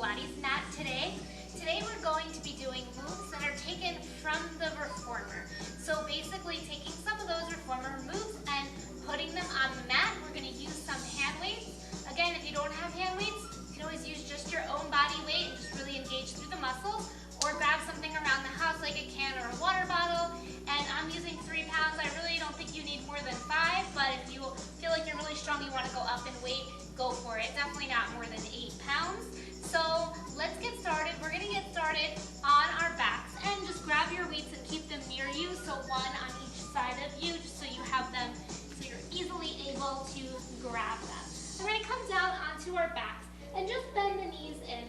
Pilates mat today. Today we're going to be doing moves that are taken from the reformer. So basically taking some of those reformer moves and putting them on the mat. We're going to use some hand weights. Again, if you don't have hand weights, you can always use just your own body weight and just really engage through the muscles, or grab something around the house like a can or a water bottle. And I'm using 3 pounds. I really don't think you need more than 5, but if you feel like you're really strong, you want to go up in weight, go for it. Definitely not more than 8 pounds. So let's get started. We're going to get started on our backs, and just grab your weights and keep them near you. So one on each side of you, just so you have them, so you're easily able to grab them. We're going to come down onto our backs and just bend the knees in.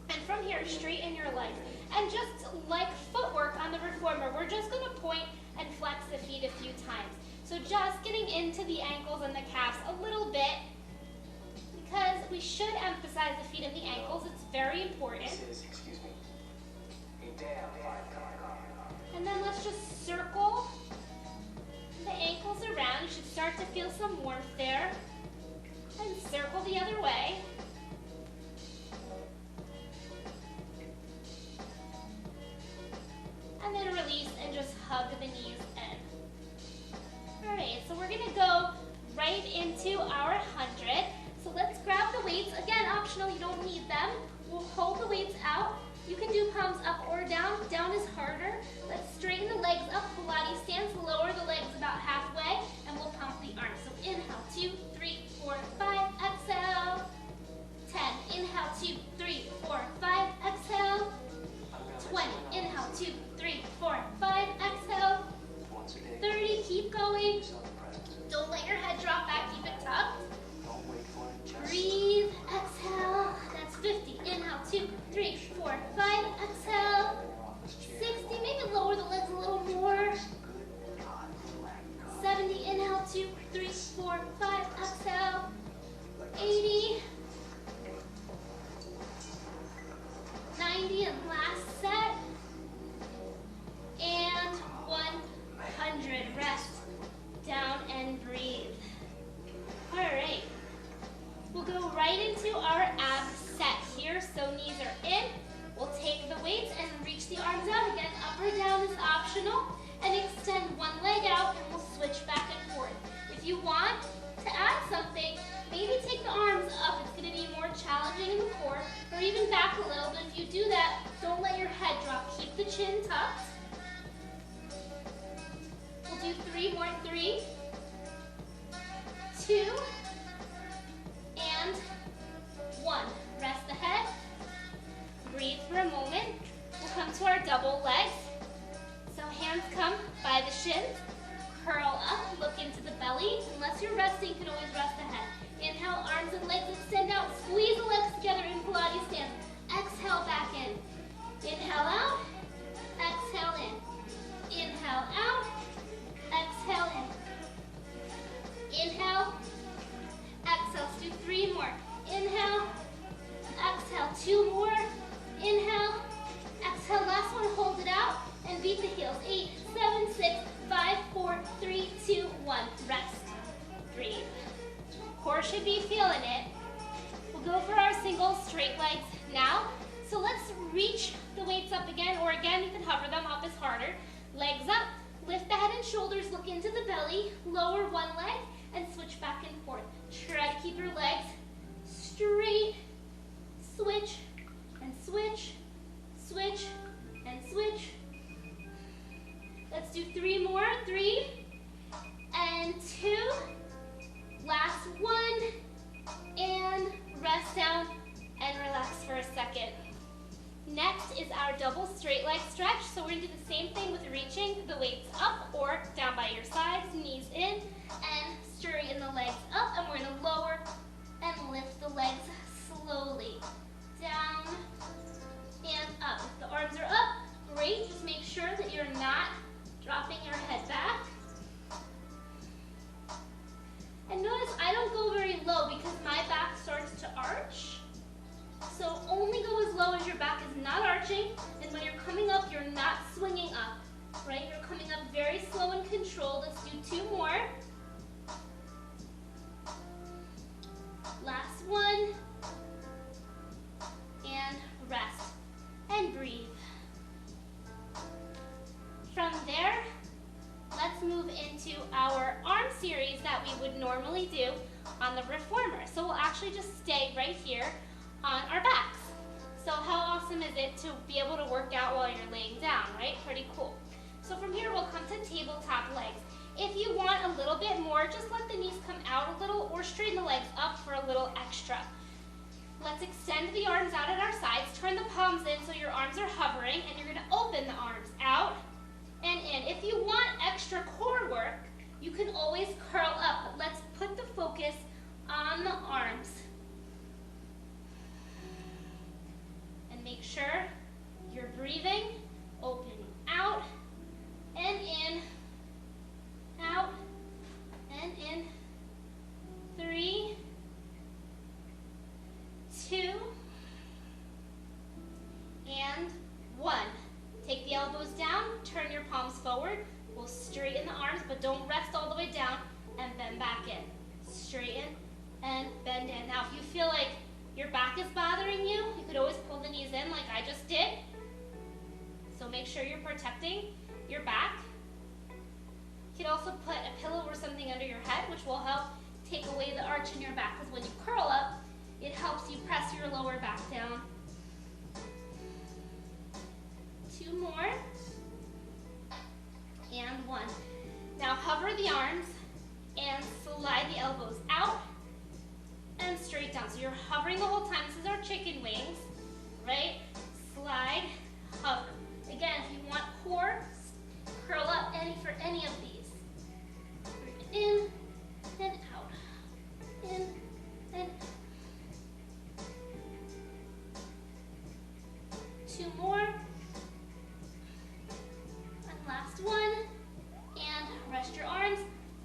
And from here, straighten your legs. And just like footwork on the reformer, we're just going to point and flex the feet a few times. So just getting into the ankles and the calves a little bit, because we should emphasize the feet and the ankles. It's very important. Excuse me, a damn fine car. And then let's just circle the ankles around. You should start to feel some warmth there. And circle the other way. And then release and just hug the knees in. All right, so we're gonna go right into our 100. So let's grab the weights. Again, optional, you don't need them. We'll hold the weights out. You can do palms up or down. Down is harder. Let's straighten the legs up. Pilates stance, lower the legs about halfway, and we'll pump the arms. So inhale, 2, 3, 4, 5, exhale. 10, inhale, 2, 3, 4, 5, exhale. 20, inhale, 2, 3, 4, 5, exhale. 30, keep going. Don't let your head drop back, keep it tucked. Breathe, exhale. That's 50, inhale, 2, 3, 4, 5, exhale. 60, maybe lower the legs a little more. 70, inhale, 2, 3, 4, 5, exhale. 80. 90, and last set. And 100. Rest down and breathe. All right. We'll go right into our ab set here. So knees are in. We'll take the weights and reach the arms out. Again, up or down is optional. And extend one leg out, and we'll switch back and forth. If you want to add something, maybe take the arms up. It's going to be more challenging in the core, or even back a little. But if you do that, don't let your head drop. Keep the chin tucked. We'll do 3 more. 3, 2, and 1. Rest the head. Breathe for a moment. We'll come to our double legs. So hands come by the shins. Curl up, look into the belly. Unless you're resting, you can always rest the head. Inhale, arms and legs extend out. Squeeze the legs together in Pilates stance. Exhale, back in. Inhale out. Exhale in. Inhale out. Exhale in. Inhale. Exhale. Let's do 3 more. Inhale. Exhale. 2 more. Inhale. Exhale. Last one. Hold it out and beat the heels. 8, 7, 6, 5, 4, 3, 2, 1. Rest. Breathe. Core should be feeling it. We'll go for our single straight legs now. So let's reach the weights up again, or again, you can hover them. Up is harder. Legs up. Lift the head and shoulders. Look into the belly. Lower one leg and switch back and forth. Try to keep your legs straight. Switch and switch. Switch and switch. Let's do 3 more. 3 and 2. Last one. And rest down and relax for a second. Next is our double straight leg stretch. So we're going to do the same thing with reaching the weights up or down by your sides, knees in, and straighten the legs up. And we're going to lower and lift the legs slowly. Down and up. If the arms are up, great. Just make sure that you're not dropping your head back. And notice I don't go very low because my back starts to arch. So only go as low as your back is not arching. And when you're coming up, you're not swinging up, right? You're coming up very slow and controlled. Let's do 2 more. Last one. normally do on the reformer. So we'll actually just stay right here on our backs. So how awesome is it to be able to work out while you're laying down, right? Pretty cool. So from here, we'll come to tabletop legs. If you want a little bit more, just let the knees come out a little or straighten the legs up for a little extra. Let's extend the arms out at our sides. Turn the palms in so your arms are hovering, and you're going to open the arms out and in. If you want extra core work, you can always curl up, but let's put the focus on the arms. And make sure you're breathing, opening out and in, out and in. 3, 2, and 1. Take the elbows down, turn your palms forward. We'll straighten the arms, but don't rest all the way down, and bend back in. Straighten and bend in. Now, if you feel like your back is bothering you, you could always pull the knees in like I just did. So make sure you're protecting your back. You can also put a pillow or something under your head, which will help take away the arch in your back, because when you curl up, it helps you press your lower back down. 2 more. And 1. Now hover the arms and slide the elbows out and straight down. So you're hovering the whole time. This is our chicken wings, right? Slide, hover. Again, if you want core, curl up for any of these. In and out. In and out. 2 more. And last one. And rest your arms.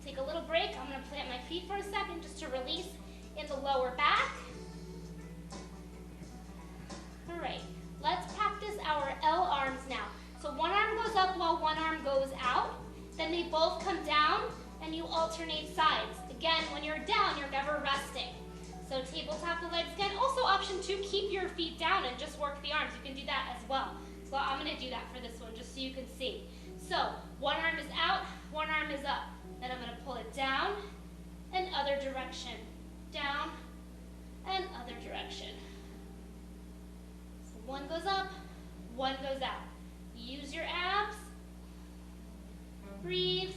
Take a little break. I'm going to plant my feet for a second just to release in the lower back. All right. Let's practice our L arms now. So one arm goes up while one arm goes out. Then they both come down and you alternate sides. Again, when you're down, you're never resting. So tabletop the legs again. Also option 2, keep your feet down and just work the arms. You can do that as well. So I'm going to do that for this one just so you can see. So one arm is out, one arm is up. Then I'm going to pull it down and other direction. Down and other direction. So one goes up, one goes out. Use your abs. Breathe.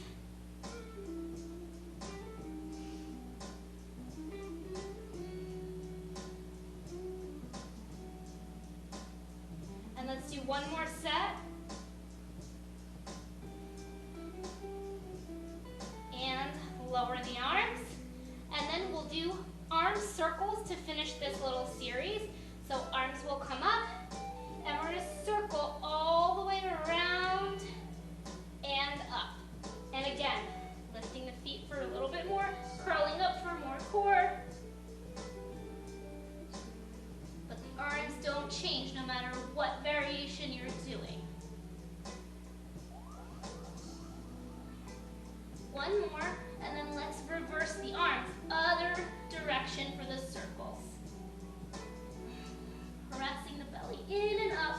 And let's do one more set. And lower the arms. And then we'll do arm circles to finish this little series. So arms will come up, and we're going to circle all the way around and up. And again, lifting the feet for a little bit more, curling up for more core. But the arms don't change no matter what variation you're doing. One more, and then let's reverse the arms. Other direction for the circles. Pressing the belly in and up.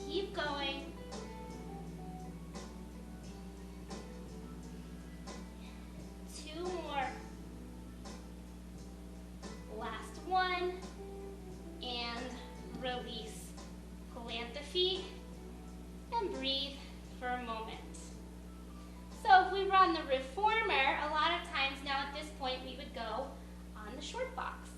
Keep going. Two more. Last one. And release. Plant the feet and breathe for a moment. So if we were on the reformer, a lot of times now at this point we would go on the short box.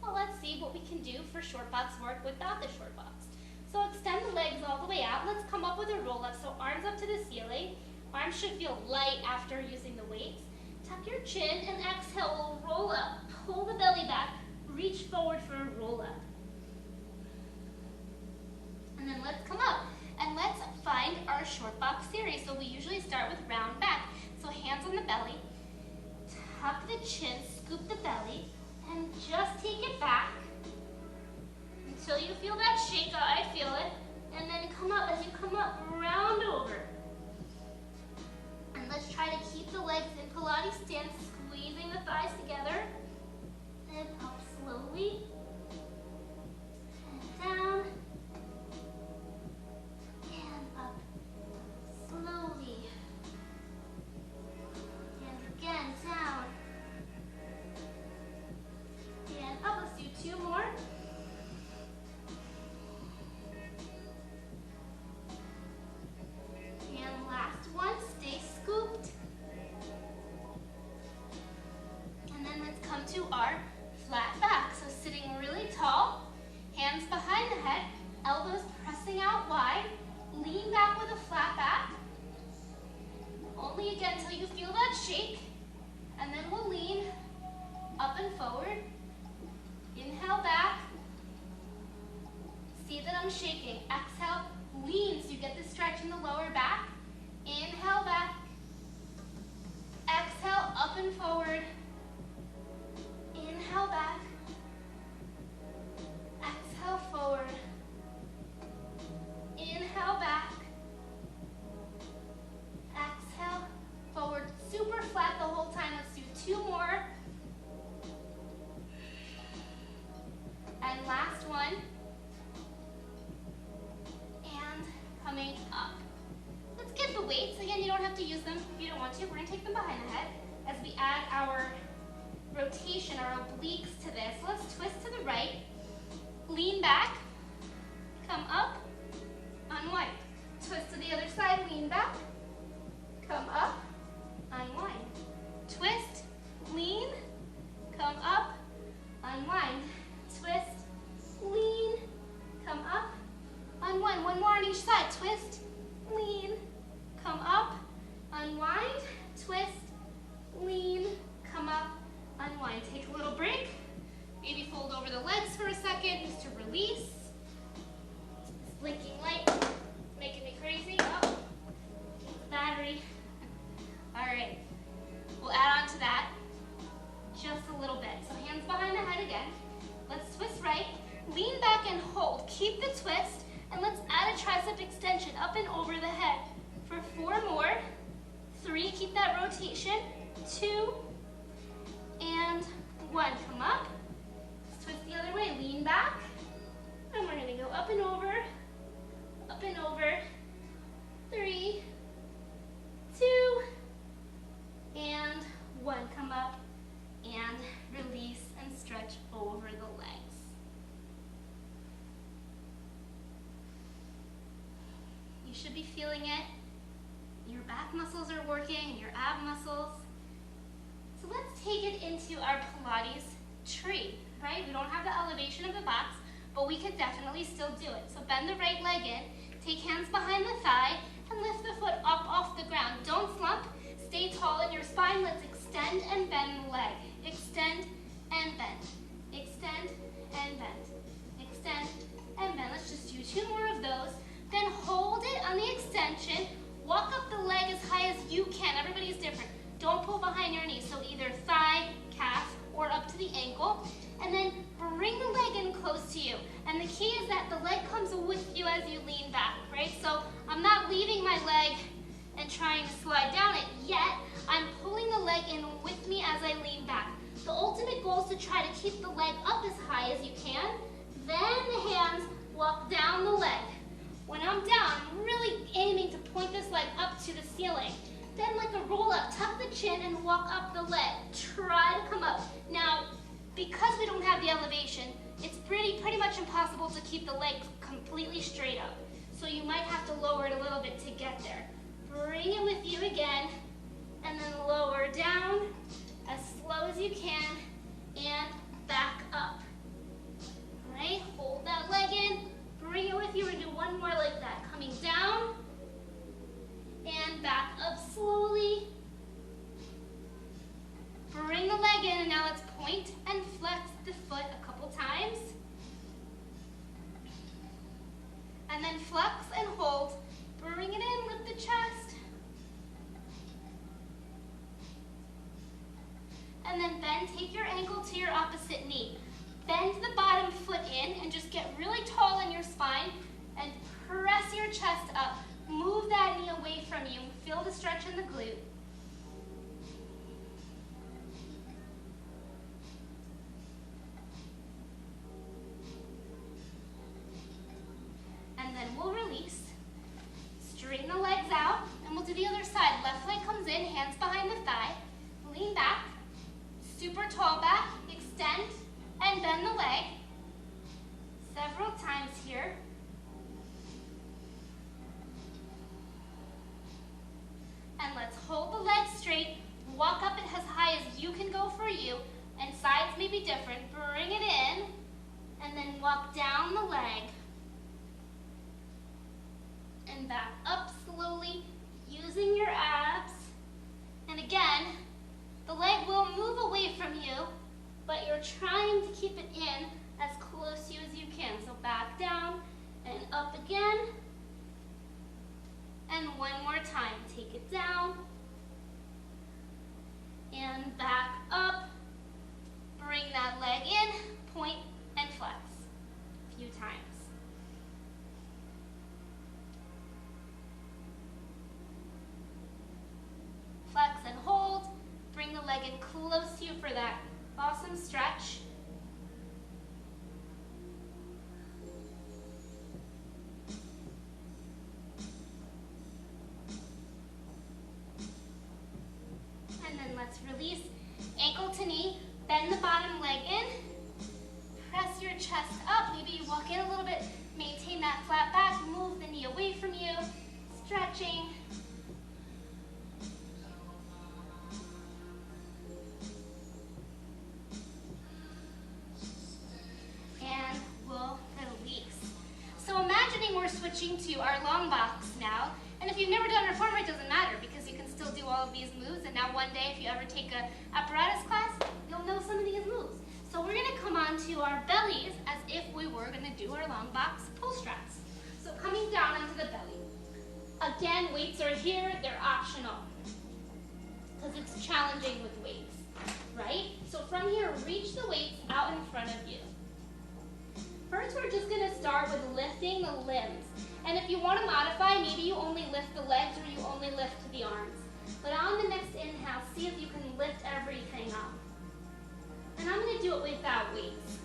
Well, let's see what we can do for short box work without the short box. So extend the legs all the way out. Let's come up with a roll up. So arms up to the ceiling. Arms should feel light after using the weights. Tuck your chin and exhale, we'll roll up. Pull the belly back, reach forward for a roll up. And then let's come up. And let's find our short box series. So we usually start with round back. So hands on the belly, tuck the chin, scoop the belly, and just take it back until you feel that shake. I feel it. And then come up. As you come up, round over. And let's try to keep the legs in Pilates stance, squeezing the thighs together. And up slowly. And down. And up slowly. onto our flat back. So sitting really tall, hands behind the head, elbows pressing out wide, lean back with a flat back. Only again until you feel that shake, and then we'll lean up and forward. Inhale back. See that I'm shaking. Exhale, lean so you get the stretch in the lower back. Inhale back. Exhale, up and forward. Inhale back. Exhale, forward. Inhale back. Exhale, forward. Super flat the whole time. Let's do 2 more. And last one. And coming up. Let's get the weights. Again, you don't have to use them if you don't want to. We're going to take them behind the head as we add our rotation, our obliques to this. So let's twist to the right. Lean back. Come up. Unwind. Twist to the other side. Lean back. Come up. Unwind. Twist. Lean. Come up. Unwind. Twist. Lean. Come up. Unwind. One more on each side. Twist. Lean. Come up. Unwind. Twist. Lean. Come up. Unwind. Take a little break. Maybe fold over the legs for a second just to release. This blinking light is making me crazy. Oh, battery. All right. We'll add on to that just a little bit. So hands behind the head again. Let's twist right. Lean back and hold. Keep the twist. And let's add a tricep extension up and over the head for 4 more. 3, keep that rotation. 2, and 1. Come up. Let's twist the other way. Lean back. And we're going to go up and over. Up and over. 3, 2, and 1. Come up and release and stretch over the legs. You should be feeling it. Your back muscles are working, your ab muscles. So let's take it into our Pilates tree, right? We don't have the elevation of the box, but we could definitely still do it. So bend the right leg in, take hands behind the thigh, and lift the foot up off the ground. Don't slump, stay tall in your spine. Let's extend and bend the leg. Extend and bend. Extend and bend. Extend and bend. Let's just do 2 more of those. Then hold it on the extension. Walk up the leg as high as you can. Everybody's different. Don't pull behind your knees. So either thigh, calf, or up to the ankle. And then bring the leg in close to you. And the key is that the leg comes with you as you lean back, right? So I'm not leaving my leg and trying to slide down it yet. I'm pulling the leg in with me as I lean back. The ultimate goal is to try to keep the leg up as high as you can. Then the hands walk down the leg. When I'm down, I'm really aiming to point this leg up to the ceiling. Then like a roll up, tuck the chin and walk up the leg. Try to come up. Now, because we don't have the elevation, it's pretty much impossible to keep the leg completely straight up. So you might have to lower it a little bit to get there. Bring it with you again, and then lower down as slow as you can, and back up. All right, hold that leg in. Bring it with you and do 1 more like that. Coming down and back up slowly. Bring the leg in and now let's point and flex the foot a couple times. And then flex and hold. Bring it in, lift the chest. And then bend, take your ankle to your opposite knee. Bend the bottom foot in and just get really tall in your spine and press your chest up. Move that knee away from you. Feel the stretch in the glute. And then we'll release. Straighten the legs out and we'll do the other side. Left leg comes in, hands behind the thigh. Lean back, super tall back, extend, and bend the leg several times here. And let's hold the leg straight, walk up it as high as you can go for you, and sides may be different. Bring it in, and then walk down the leg, and back up slowly, using your abs. And again, the leg will move away from you, but you're trying to keep it in as close to you as you can. So back down and up again. And one more time, take it down and back up. Bring that leg in, point and flex a few times. Flex and hold. Bring the leg in close to you for that awesome stretch. And then let's release. Ankle to knee. Bend the bottom leg in. Press your chest up. Maybe you walk in a little bit. Maintain that flat back. Move the knee away from you. Stretching. And we'll release. So imagining we're switching to our long box now. And if you've never done reformer, it doesn't matter because you can still do all of these moves. And now one day, if you ever take a apparatus class, you'll know some of these moves. So we're going to come onto our bellies as if we were going to do our long box pull straps. So coming down onto the belly. Again, weights are here. They're optional because it's challenging with weights, right? So from here, reach the weights out in front of you. First, we're just going to start with lifting the limbs. And if you want to modify, maybe you only lift the legs or you only lift the arms. But on the next inhale, see if you can lift everything up. And I'm going to do it without weights.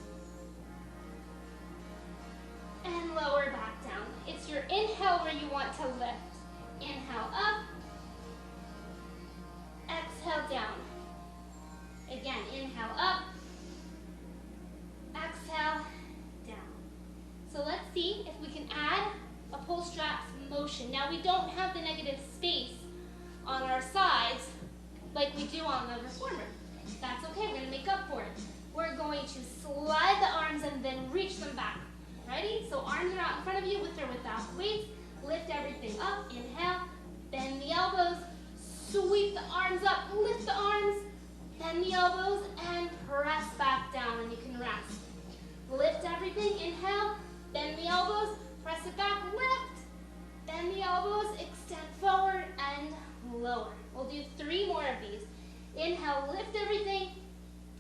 And lower back down. It's your inhale where you want to lift. Inhale up. Exhale down. Again, inhale up. Exhale down. So let's see if we can add a pull straps motion. Now we don't have the negative space on our sides like we do on the reformer. That's okay, we're going to make up for it. We're going to slide the arms and then reach them back. Ready? So arms are out in front of you with or without weights. Lift everything up. Inhale. Bend the elbows. Sweep the arms up. Lift the arms. Bend the elbows and press back down and you can rest. Lift everything. Inhale. Bend the elbows. Press it back. Lift. Bend the elbows. Extend forward and lower. We'll do 3 more of these. Inhale. Lift everything.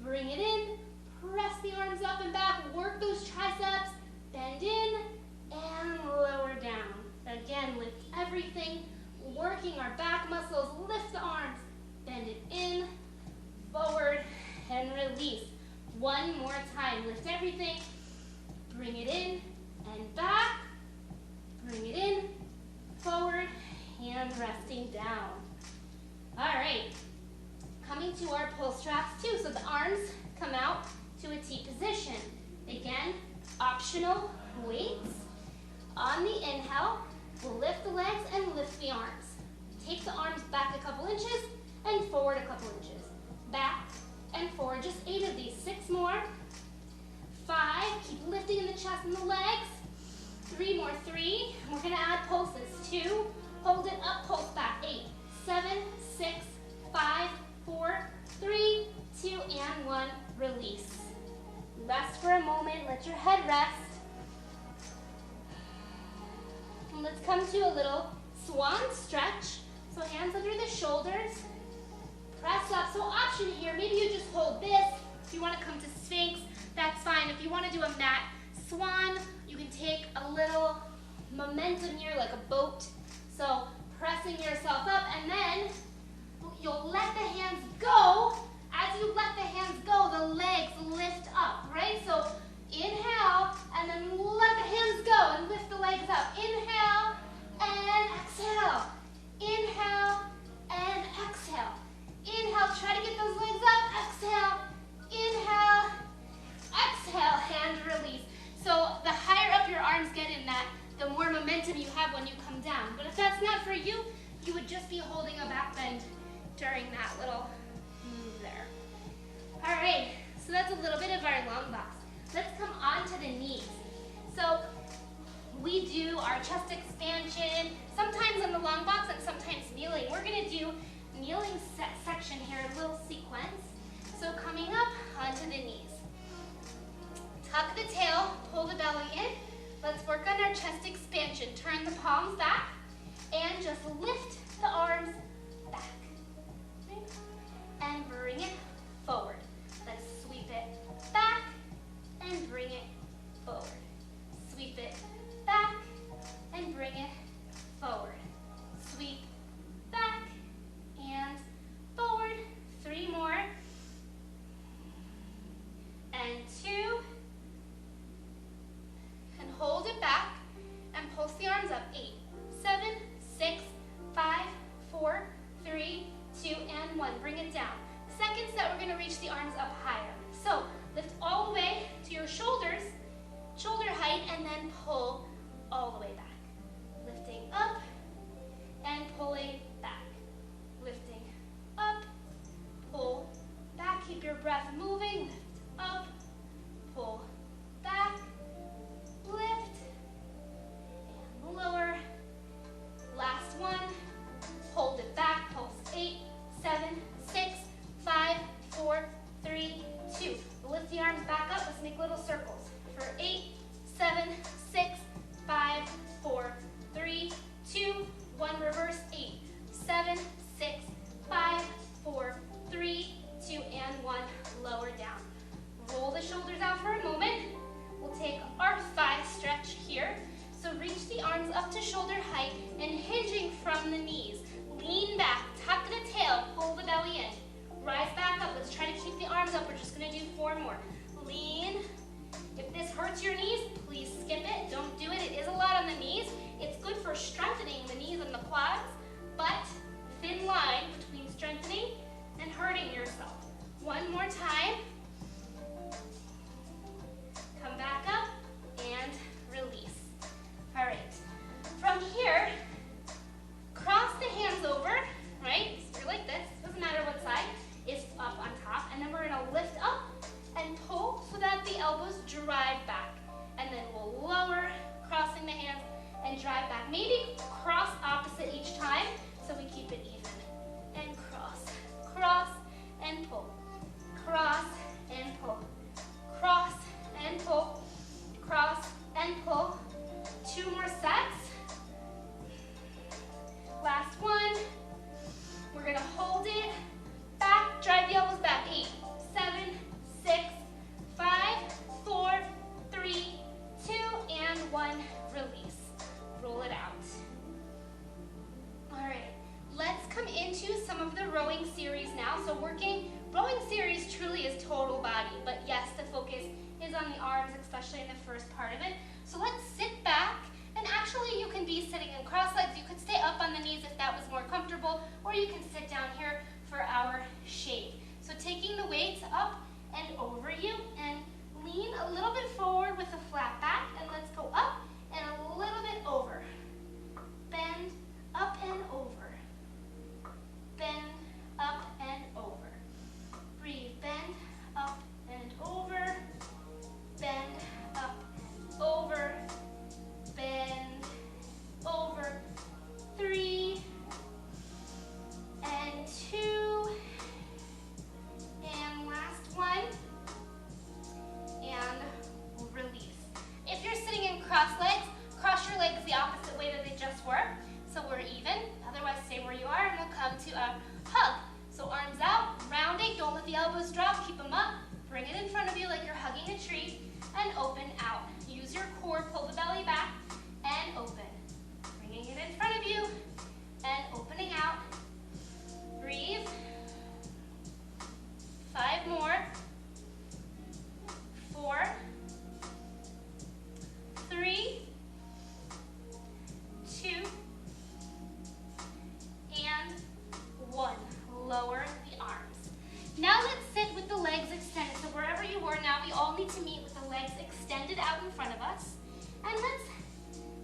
Bring it in. Press the arms up and back. Work those triceps. Bend in and lower down. Again, lift everything, working our back muscles. Lift the arms, bend it in, forward, and release. One more time. Lift everything, bring it in and back, bring it in, forward, and resting down. All right, coming to our pull straps too. So the arms come out to a T position. Again, optional weights. On the inhale, we'll lift the legs and lift the arms. Take the arms back a couple inches and forward a couple inches. Back and forward, just 8 of these. 6 more. 5, keep lifting in the chest and the legs. 3 more, 3. We're gonna add pulses. 2, hold it up, pulse back. 8, 7, 6, 5, 4, 3, 2, and 1, release. Rest for a moment, let your head rest. And let's come to a little swan stretch. So hands under the shoulders, press up. So option here, maybe you just hold this. If you want to come to Sphinx, that's fine. If you want to do a mat swan, you can take a little momentum here like a boat. So pressing yourself up and then you'll let the hands go. As you let the hands go, the legs lift up, right? So inhale, and then let the hands go and lift the legs up. Inhale, and exhale. Inhale, and exhale. Inhale, try to get those legs up. Exhale, inhale, exhale, and release. So the higher up your arms get in that, the more momentum you have when you come down. But if that's not for you, you would just be holding a back bend during that little move there. our chest expansion, sometimes on the long box and sometimes kneeling. We're gonna do kneeling section here, a little sequence. So coming up onto the knees. Tuck the tail, pull the belly in. Let's work on our chest expansion. Turn the palms back and just lift the arms back. Okay? And bring it forward. Let's sweep it back and bring it forward. Sweep it back and bring it forward. Sweep back and forward. 3 more. And 2. And hold it back and pulse the arms up. 8, 7, 6, 5, 4, 3, 2, and 1. Bring it down. Second set, we're going to reach the arms up higher. So lift all the way to your shoulders, shoulder height, and then pull all the way back. Lifting up and pulling back. Lifting up, pull back. Keep your breath moving. Lift up, pull back, lift, and lower. Last one. Hold it back. Pulse. 8, 7, 6, 5, 4, 3, 2. Lift the arms back up. Let's make little circles. For 8, 7, 6, 5, 4, 3, 2, 1. Reverse. 8, 7, 6, 5, 4, 3, 2, and 1. Lower down. Roll the shoulders out for a moment. We'll take our thigh stretch here. So reach the arms up to shoulder height and hinging from the knees. Lean back, tuck the tail, pull the belly in. Rise back up. Let's try to keep the arms up. We're just going to do 4 more. Lean. If this hurts your knees, please skip it. Don't do it. It is a lot on the knees. It's good for strengthening the knees and the quads, but thin line between strengthening and hurting yourself. 1 more time. Come back up and release. All right. From here, cross the hands over, right? So you're like this, doesn't matter what side, is up on top. And then we're gonna lift up and pull so that the elbows drive back. And then we'll lower, crossing the hands and drive back. Maybe cross opposite each time so we keep it even. And cross, cross and pull, cross and pull, cross and pull, cross and pull. 2 more sets. Last one. We're gonna hold it back, drive the elbows back. 8, 7, 6, 5, 4, 3, 2, and 1. Release. Roll it out. All right, let's come into some of the rowing series now. So rowing series truly is total body, but yes, the focus is on the arms, especially in the first part of it. So let's sit back, and actually you can be sitting in cross legs. You could stay up on the knees if that was more comfortable, or you can sit down here for our shape. So taking the weights up and over you, and lean a little bit forward with a flat back, and let's go up and a little bit over. Bend, up and over. Bend, up and over. Breathe, bend, up and over. Bend, up and over. Bend, over. 3, and 2, and last one, and release. If you're sitting in cross legs, cross your legs the opposite way that they just were, so we're even. Otherwise, stay where you are, and we'll come to a hug. So arms out, rounding, don't let the elbows drop, keep them up. Bring it in front of you like you're hugging a tree, and open out. Use your core, pull the belly back, and open. Bringing it in front of you, and opening out. Breathe. 5 more. 4, 3, 2, and 1. Lower the arms. Now let's sit with the legs extended. So wherever you were now, we all need to meet with the legs extended out in front of us. And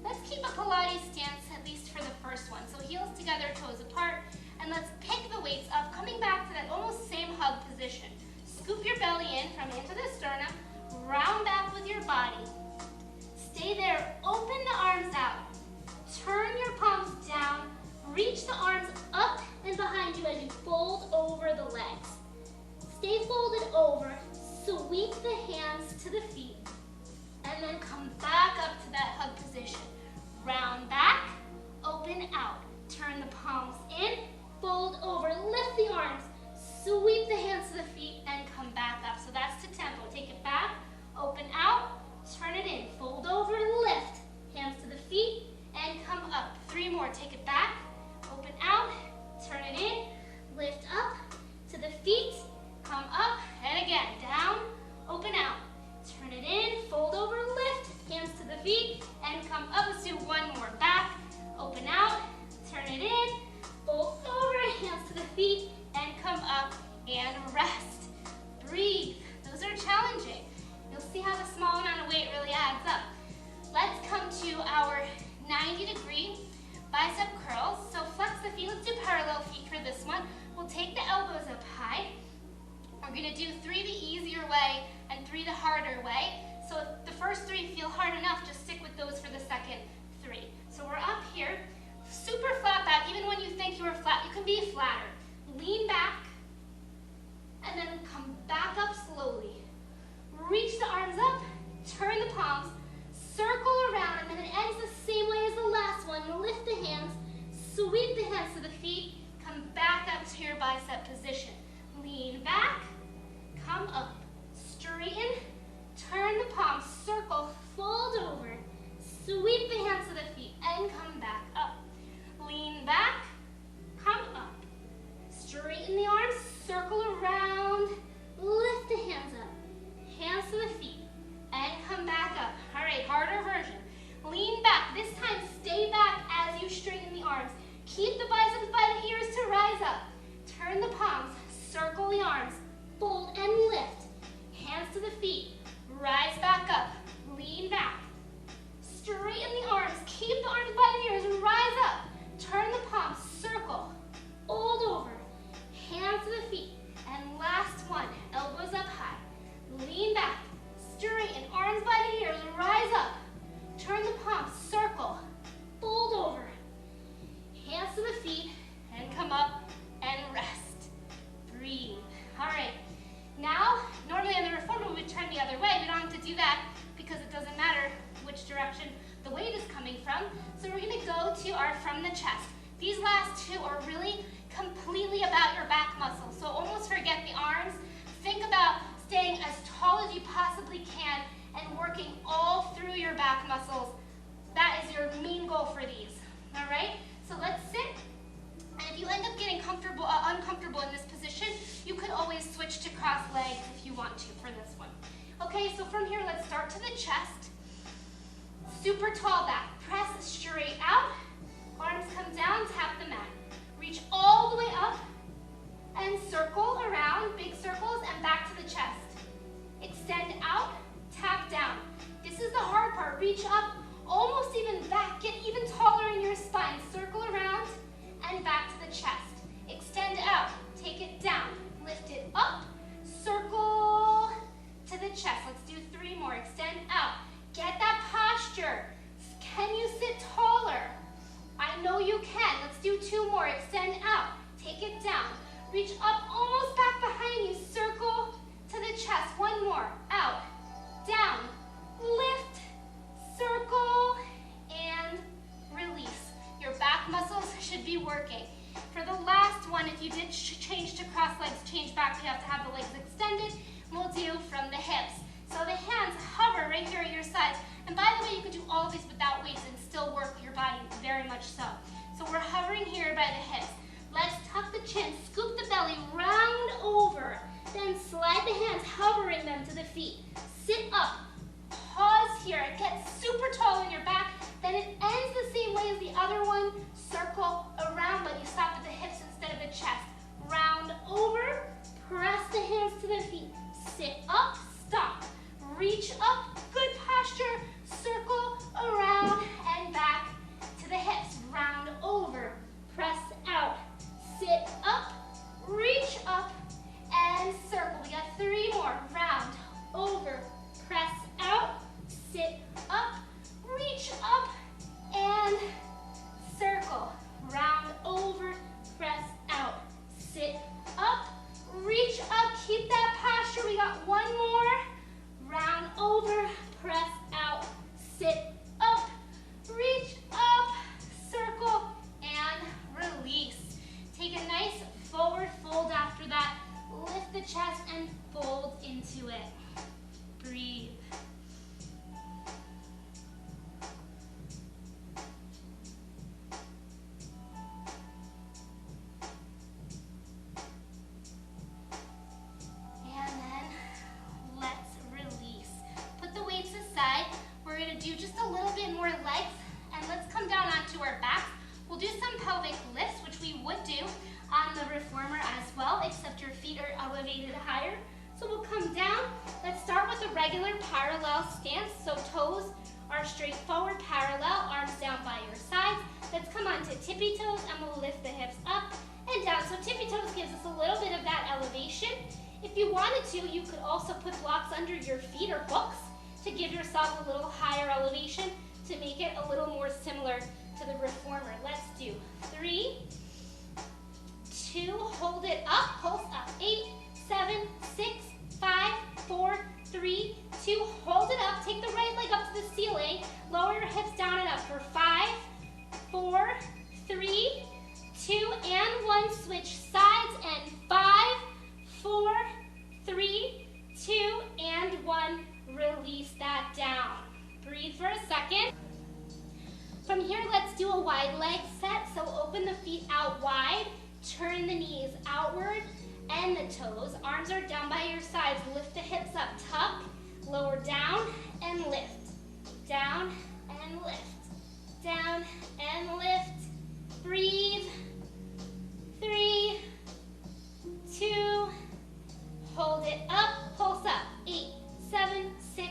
let's keep a Pilates stance, at least for the first one. So heels together, toes apart. And let's pick the weights up, coming back to that almost same hug position. Scoop your belly in from into the sternum, round back with your body. Stay there, open the arms out. turn your palms down, reach the arms up and behind you as you fold over the legs. Stay folded over, sweep the hands to the feet, and then come back up to that hug position. Round back, open out. Turn the palms in, fold over, lift the arms, sweep the hands to the feet, and come back up. So that's to tempo. Take it back, open out, turn it in, fold over, lift, hands to the feet, and come up. 3 more. Take it back, open out, turn it in, lift up to the feet, come up, and again, down, open out. Turn it in, fold over, lift, hands to the feet, and come up. Let's do 1 more. Back, open out, turn it in, fold over, hands to the feet, and come up and rest. Breathe. Those are challenging. You'll see how the small amount of weight really adds up. Let's come to our 90-degree bicep curls. So flex the feet. Let's do parallel feet for this one. We'll take the elbows up high. We're going to do 3 the easier way and 3 the harder way. So if the first 3 feel hard enough, just stick with those for the second 3. So we're up here, super flat back. Even when you think you are flat, you can be flatter. Lean back, and then come back up slowly. Reach the arms up, turn the palms, circle around, and then it ends the same way as the last one. Lift the hands, sweep the hands to the feet, come back up to your bicep position. Lean back, come up, straighten, turn the palms, circle, fold over, sweep the hands to the feet, and come back up. Lean back, come up, straighten the arms, circle around, lift the hands up, hands to the feet, and come back up. All right, harder version. Lean back. This time, stay back as you straighten the arms. Keep the biceps by the ears to rise up. Turn the palms, circle the arms, fold and lift. Hands to the feet, rise back up, lean back. Straighten the arms, keep the arms by the ears, rise up. Turn the palms, circle, fold over, hands to the feet. And last one, elbows up high. Lean back, straighten, arms by the ears, rise up. Turn the palms, circle, fold over, hands to the feet, and come up and rest. Breathe. All right. Now, normally on the reformer, we would turn the other way. We don't have to do that because it doesn't matter which direction the weight is coming from. So we're going to go to our from the chest. These last 2 are really completely about your back muscles. So almost forget the arms. Think about staying as tall as you possibly can and working all through your back muscles. That is your main goal for these. All right? So let's sit. And if you end up getting uncomfortable in this position, you could always switch to cross legs if you want to for this one. Okay, so from here, let's start to the chest. Super tall back. Press straight out. Arms come down, tap the mat. Reach all the way up and circle around, big circles, and back to the chest. Extend out, tap down. This is the hard part. Reach up, almost even back. Get even taller in your spine. Circle around and back to the chest. Extend out, take it down, lift it up, circle to the chest. Let's do 3 more. Extend out. Get that posture. Can you sit taller? I know you can. Let's do 2 more. Extend out. Take it down. Reach up, almost back behind you. Circle to the chest. 1 more. Out, down, lift, circle, and release. Your back muscles should be working. For the last one, if you did change to cross legs, change back, you have to have the legs extended. We'll do from the hips. So the hands hover right here at your sides. And by the way, you can do all of these without weights and still work your body very much so. So we're hovering here by the hips. Let's tuck the chin, scoop the belly, round over. Then slide the hands, hovering them to the feet. Sit up, pause here, get super tall in your back. Then it ends the same way as the other one. Circle around, but you stop at the hips instead of the chest. Round over, press the hands to the feet. Sit up, stop. Reach up, good posture, circle around and back to the hips. Round over, press out, sit up, reach up, and circle. We got 3 more. Round over, press out, sit up, reach up, and Fold into it. Breathe. And then let's release. Put the weights aside. We're going to do just a little bit more legs, and let's come down onto our backs. We'll do some pelvic lifts, which we would do on the reformer as well, except your feet are elevated higher. So we'll come down. Let's start with a regular parallel stance. So toes are straight forward, parallel, arms down by your sides. Let's come onto tippy toes, and we'll lift the hips up and down. So tippy toes gives us a little bit of that elevation. If you wanted to, you could also put blocks under your feet or hooks to give yourself a little higher elevation to make it a little more similar to the reformer. Let's do 3, 2, hold it up, pulse up, 8, 7, 6, 5, 4, 3, 2, hold it up, take the right leg up to the ceiling, lower your hips down and up for 5, 4, 3, 2, and 1, switch sides, and 5, 4, 3, 2, and 1, release that down. Breathe for a second. From here, let's do a wide leg set. So open the feet out wide, turn the knees outward and the toes. Arms are down by your sides. Lift the hips up, tuck, lower down and lift. Down and lift. Down and lift. Breathe. 3, 2, hold it up, pulse up. 8, 7, 6,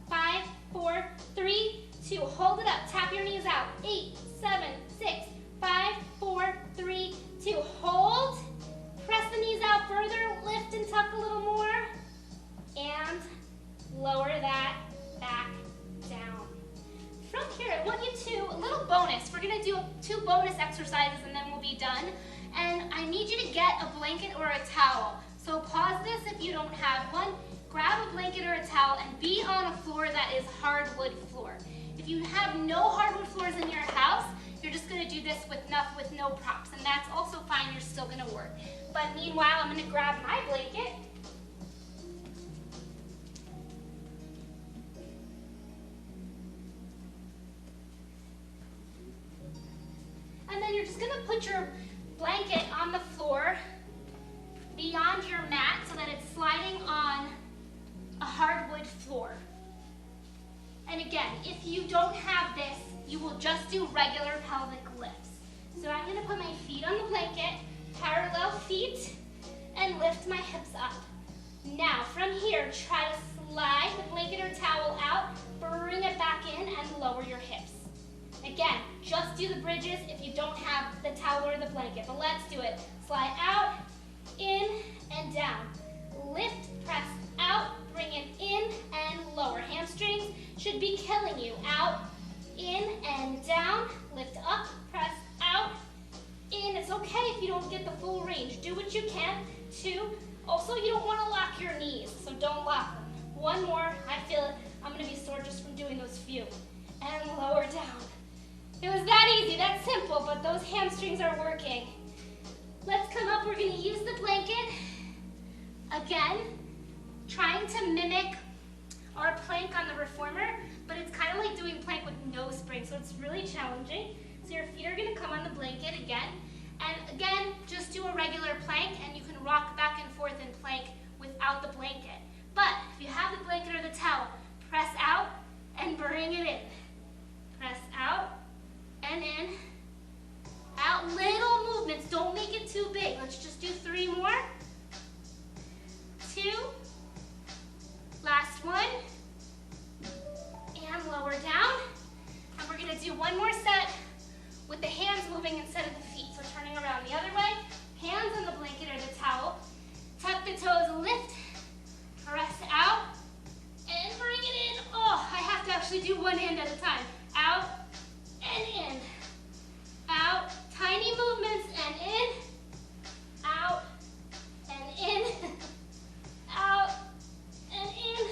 5, 4, 3, 2, hold it up, tap your knees out. 8, 7, 6, 5, 4, 3, 2, hold. Press the knees out further, lift and tuck a little more, and lower that back down. From here, I want you to, a little bonus. We're gonna do 2 bonus exercises and then we'll be done. And I need you to get a blanket or a towel. So pause this if you don't have one. Grab a blanket or a towel and be on a floor that is hardwood floor. If you have no hardwood floors in your house, you're just gonna do this with no props, and that's also fine, you're still gonna work. But meanwhile, I'm gonna grab my blanket. And then you're just gonna put your blanket on the floor beyond your mat so that it's sliding on a hardwood floor. And again, if you don't have this, you will just do regular pelvic lifts. So I'm gonna put my feet on the blanket, parallel feet, and lift my hips up. Now, from here, try to slide the blanket or towel out, bring it back in, and lower your hips. Again, just do the bridges if you don't have the towel or the blanket, but let's do it. Slide out, in, and down. Lift, press out, bring it in, and lower. Hamstrings should be killing you. Out, in, and down. Lift up, press out, in. It's okay if you don't get the full range. Do what you can. 2. Also, you don't want to lock your knees, so don't lock them. 1 more. I feel it. I'm going to be sore just from doing those few. And lower down. It was that easy, that simple, but those hamstrings are working. Let's come up. We're going to use the blanket. Again, trying to mimic our plank on the reformer, but it's kind of like doing plank with no spring, so it's really challenging. So your feet are going to come on the blanket again. And again, just do a regular plank, and you can rock back and forth in plank without the blanket. But if you have the blanket or the towel, press out and bring it in. Press out and in. Out, little movements. Don't make it too big. Let's just do 3 more. 2. Last one. And lower down. And we're going to do 1 more set with the hands moving instead of the feet. So turning around the other way. Hands on the blanket or the towel. Tuck the toes, lift. Press out. And bring it in. Oh, I have to actually do 1 hand at a time. Out and in. Out. Tiny movements and in. Out and in. Out and in.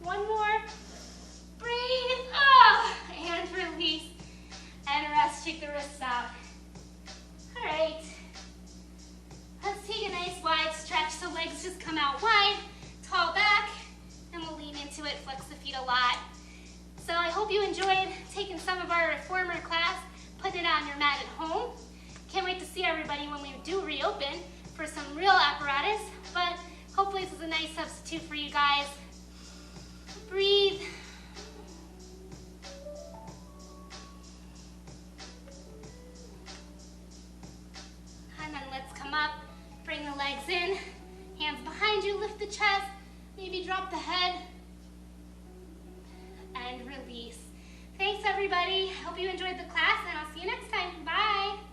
1 more. Breathe. Oh, and release. And rest. Shake the wrists out. All right. Let's take a nice wide stretch so legs just come out wide. Talk hope you enjoyed taking some of our reformer class, putting it on your mat at home. Can't wait to see everybody when we do reopen for some real apparatus, but hopefully this is a nice substitute for you guys. Breathe. And then let's come up, bring the legs in, hands behind you, lift the chest, maybe drop the head, and release. Thanks everybody. Hope you enjoyed the class, and I'll see you next time. Bye.